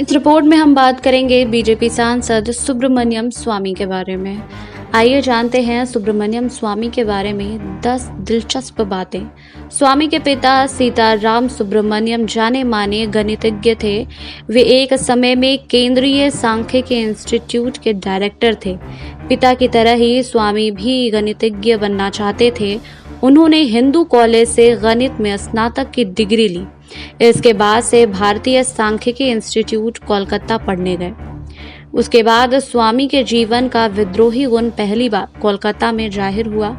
इस रिपोर्ट में हम बात करेंगे बीजेपी सांसद सुब्रमण्यम स्वामी के बारे में। आइए जानते हैं सुब्रमण्यम स्वामी के बारे में 10 दिलचस्प बातें। स्वामी के पिता सीताराम सुब्रमण्यम जाने माने गणितज्ञ थे। वे एक समय में केंद्रीय सांख्यिकी इंस्टीट्यूट के डायरेक्टर थे। पिता की तरह ही स्वामी भी गणितज्ञ बनना चाहते थे। उन्होंने हिंदू कॉलेज से गणित में स्नातक की डिग्री ली। इसके बाद से भारतीय सांख्यिकी इंस्टीट्यूट कोलकाता पढ़ने गए। उसके बाद स्वामी के जीवन का विद्रोही गुण पहली बार कोलकाता में जाहिर हुआ।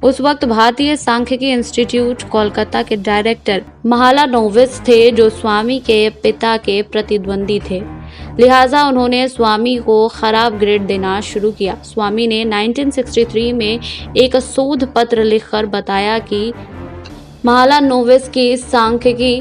उस वक्त भारतीय सांख्यिकी इंस्टीट्यूट कोलकाता के डायरेक्टर महालानोबिस थे, जो स्वामी के पिता के प्रतिद्वंदी थे। लिहाजा उन्होंने स्वामी को खराब ग्रेड देना शुरू किया। स्वामी ने 1963 में एक शोध पत्र लिखकर बताया कि महालानोबिस की सांख्यिकी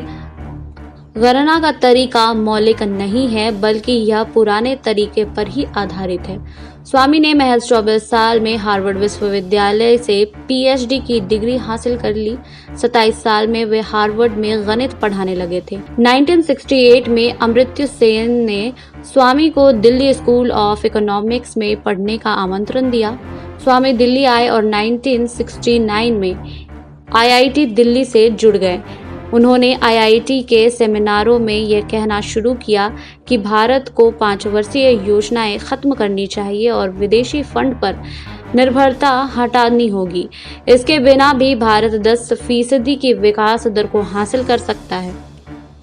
गणना का तरीका मौलिक नहीं है, बल्कि यह पुराने तरीके पर ही आधारित है। स्वामी ने महज 24 साल में हार्वर्ड विश्वविद्यालय से पीएचडी की डिग्री हासिल कर ली। 27 साल में वे हार्वर्ड में गणित पढ़ाने लगे थे। 1968 में अमर्त्य सेन ने स्वामी को दिल्ली स्कूल ऑफ इकोनॉमिक्स में पढ़ने का आमंत्रण दिया। स्वामी दिल्ली आए और 1969 में आईआईटी दिल्ली से जुड़ गए। उन्होंने आईआईटी के सेमिनारों में यह कहना शुरू किया कि भारत को 5 वर्षीय योजनाएं खत्म करनी चाहिए और विदेशी फंड पर निर्भरता हटानी होगी। इसके बिना भी भारत 10% की विकास दर को हासिल कर सकता है।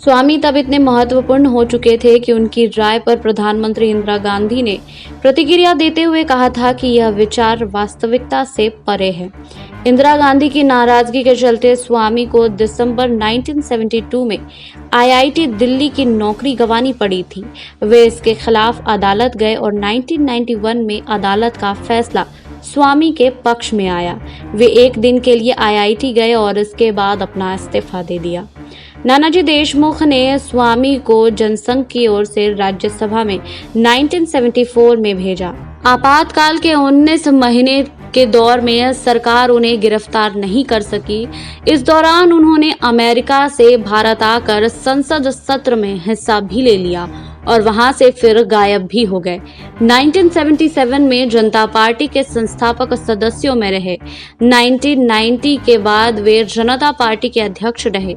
स्वामी तब इतने महत्वपूर्ण हो चुके थे कि उनकी राय पर प्रधानमंत्री इंदिरा गांधी ने प्रतिक्रिया देते हुए कहा था कि यह विचार वास्तविकता से परे है। इंदिरा गांधी की नाराजगी के चलते स्वामी को दिसंबर 1972 में आईआईटी दिल्ली की नौकरी गंवानी पड़ी थी। वे इसके खिलाफ अदालत गए और 1991 में अदालत का फैसला स्वामी के पक्ष में आया। वे एक दिन के लिए आईआईटी गए और इसके बाद अपना इस्तीफा दे दिया। नानाजी देशमुख ने स्वामी को जनसंघ की ओर से राज्यसभा में 1974 में भेजा। आपातकाल के 19 महीने के दौर में सरकार उन्हें गिरफ्तार नहीं कर सकी। इस दौरान उन्होंने अमेरिका से भारत आकर संसद सत्र में हिस्सा भी ले लिया और वहां से फिर गायब भी हो गए। 1977 में जनता पार्टी के संस्थापक सदस्यों में रहे। 1990 के बाद वे जनता पार्टी के अध्यक्ष रहे।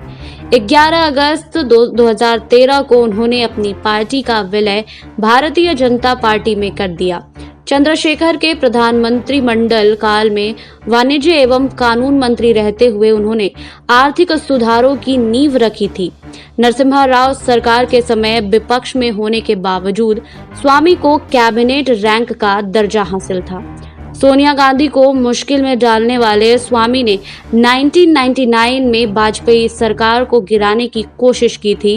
11 अगस्त 2013 को उन्होंने अपनी पार्टी का विलय भारतीय जनता पार्टी में कर दिया। चंद्रशेखर के प्रधानमंत्री मंडल काल में वाणिज्य एवं कानून मंत्री रहते हुए उन्होंने आर्थिक सुधारों की नींव रखी थी। नरसिम्हा राव सरकार के समय विपक्ष में होने के बावजूद स्वामी को कैबिनेट रैंक का दर्जा हासिल था। सोनिया गांधी को मुश्किल में डालने वाले स्वामी ने 1999 में वाजपेयी सरकार को गिराने की कोशिश की थी।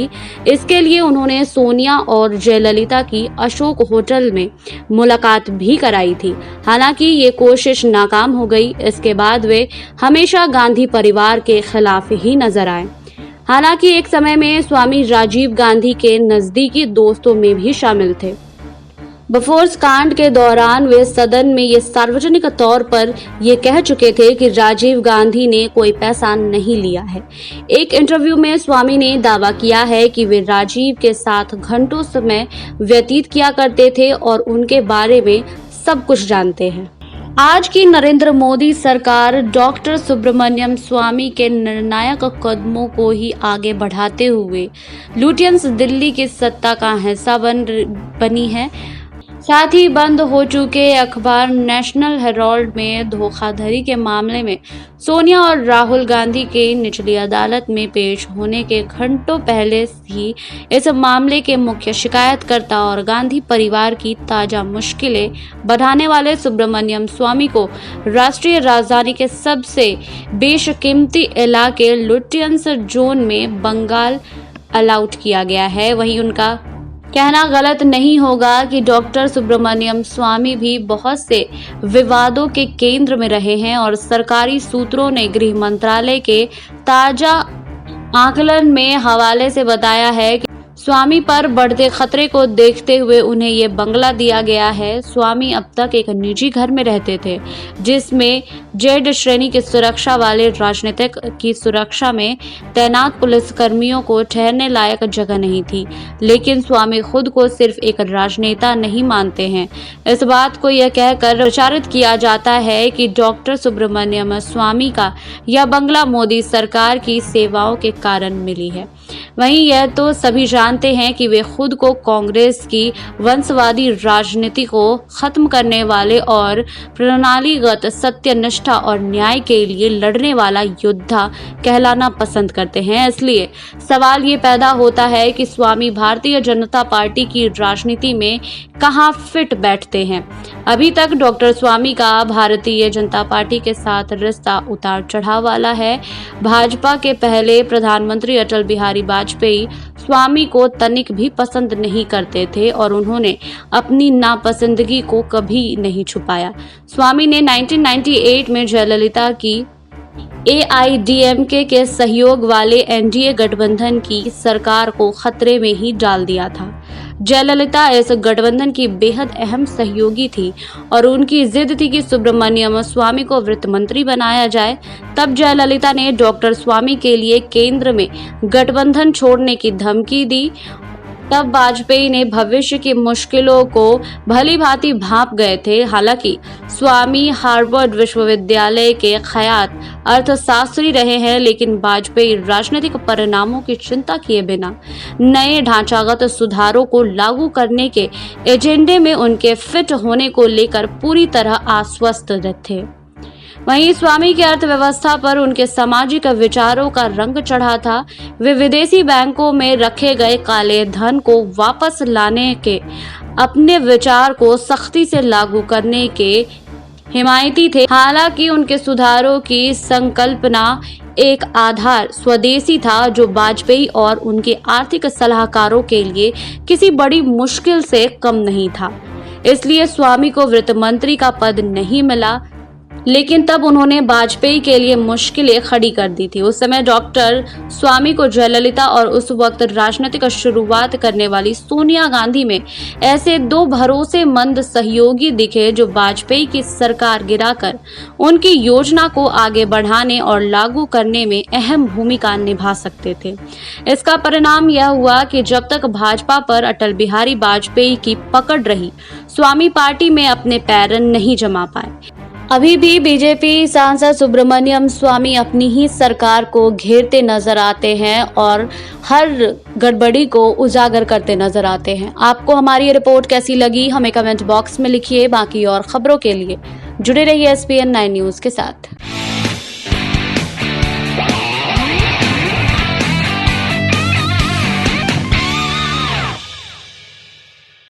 इसके लिए उन्होंने सोनिया और जयललिता की अशोक होटल में मुलाकात भी कराई थी। हालांकि ये कोशिश नाकाम हो गई। इसके बाद वे हमेशा गांधी परिवार के खिलाफ ही नजर आए। हालांकि एक समय में स्वामी राजीव गांधी के नजदीकी दोस्तों में भी शामिल थे। बफोर्स कांड के दौरान वे सदन में ये सार्वजनिक तौर पर ये कह चुके थे कि राजीव गांधी ने कोई पैसा नहीं लिया है। एक इंटरव्यू में स्वामी ने दावा किया है कि वे राजीव के साथ घंटों समय व्यतीत किया करते थे और उनके बारे में सब कुछ जानते हैं। आज की नरेंद्र मोदी सरकार डॉक्टर सुब्रमण्यम स्वामी के निर्णायक कदमों को ही आगे बढ़ाते हुए लुटियंस दिल्ली की सत्ता का हिस्सा बनी है। साथ ही बंद हो चुके अखबार नेशनल हेराल्ड में धोखाधड़ी के मामले में सोनिया और राहुल गांधी के निचली अदालत में पेश होने के घंटों पहले ही इस मामले के मुख्य शिकायतकर्ता और गांधी परिवार की ताजा मुश्किलें बढ़ाने वाले सुब्रमण्यम स्वामी को राष्ट्रीय राजधानी के सबसे बेशकीमती इलाके लुटियंस जोन में बंगाल अलाउट किया गया है। वहीं उनका कहना गलत नहीं होगा कि डॉक्टर सुब्रमण्यम स्वामी भी बहुत से विवादों के केंद्र में रहे हैं और सरकारी सूत्रों ने गृह मंत्रालय के ताजा आकलन में हवाले से बताया है कि स्वामी पर बढ़ते खतरे को देखते हुए उन्हें ये बंगला दिया गया है। स्वामी अब तक एक निजी घर में रहते थे जिसमें जेड श्रेणी की सुरक्षा वाले राजनीतिक की सुरक्षा में तैनात पुलिसकर्मियों को ठहरने लायक जगह नहीं थी। लेकिन स्वामी खुद को सिर्फ एक राजनेता नहीं मानते हैं। इस बात को यह कहकर प्रचारित किया जाता है कि डॉक्टर सुब्रमण्यम स्वामी का यह बंगला मोदी सरकार की सेवाओं के कारण मिली है। वहीं यह तो सभी जानते हैं कि वे खुद को कांग्रेस की वंशवादी राजनीति को खत्म करने वाले और प्रणालीगत सत्यनिष्ठा और न्याय के लिए लड़ने वाला योद्धा कहलाना पसंद करते हैं। इसलिए सवाल ये पैदा होता है कि स्वामी भारतीय जनता पार्टी की राजनीति में कहां फिट बैठते हैं। अभी तक डॉक्टर स्वामी का भारतीय जनता पार्टी के साथ रिश्ता उतार चढ़ाव वाला है। भाजपा के पहले प्रधानमंत्री अटल बिहारी वाजपेयी स्वामी को तनिक भी पसंद नहीं करते थे और उन्होंने अपनी नापसंदगी को कभी नहीं छुपाया। स्वामी ने 1998 में जयललिता की AIDMK के सहयोग वाले NDA गठबंधन की सरकार को खतरे में ही डाल दिया था। जयललिता इस गठबंधन की बेहद अहम सहयोगी थी और उनकी जिद थी कि सुब्रमण्यम स्वामी को वित्त मंत्री बनाया जाए। तब जयललिता ने डॉक्टर स्वामी के लिए केंद्र में गठबंधन छोड़ने की धमकी दी। तब वाजपेयी ने भविष्य की मुश्किलों को भली भांति भांप गए थे। हालांकि स्वामी हार्वर्ड विश्वविद्यालय के ख्यात अर्थशास्त्री रहे हैं, लेकिन वाजपेयी राजनीतिक परिणामों की चिंता किए बिना नए ढांचागत सुधारों को लागू करने के एजेंडे में उनके फिट होने को लेकर पूरी तरह आश्वस्त थे। वहीं स्वामी की अर्थव्यवस्था पर उनके सामाजिक विचारों का रंग चढ़ा था। वे विदेशी बैंकों में रखे गए काले धन को वापस लाने के अपने विचार को सख्ती से लागू करने के हिमायती थे। हालांकि उनके सुधारों की संकल्पना एक आधार स्वदेशी था जो वाजपेयी और उनके आर्थिक सलाहकारों के लिए किसी बड़ी मुश्किल से कम नहीं था। इसलिए स्वामी को वित्त मंत्री का पद नहीं मिला, लेकिन तब उन्होंने वाजपेयी के लिए मुश्किलें खड़ी कर दी थी। उस समय डॉक्टर स्वामी को जयललिता और उस वक्त राजनीतिक शुरुआत करने वाली सोनिया गांधी में ऐसे दो भरोसेमंद सहयोगी दिखे जो वाजपेयी की सरकार गिराकर उनकी योजना को आगे बढ़ाने और लागू करने में अहम भूमिका निभा सकते थे। इसका परिणाम यह हुआ कि जब तक भाजपा पर अटल बिहारी वाजपेयी की पकड़ रही, स्वामी पार्टी में अपने पैर नहीं जमा पाए। अभी भी बीजेपी सांसद सुब्रमण्यम स्वामी अपनी ही सरकार को घेरते नजर आते हैं और हर गड़बड़ी को उजागर करते नजर आते हैं। आपको हमारी ये रिपोर्ट कैसी लगी, हमें कमेंट बॉक्स में लिखिए। बाकी और खबरों के लिए जुड़े रहिए SPN 9 न्यूज के साथ।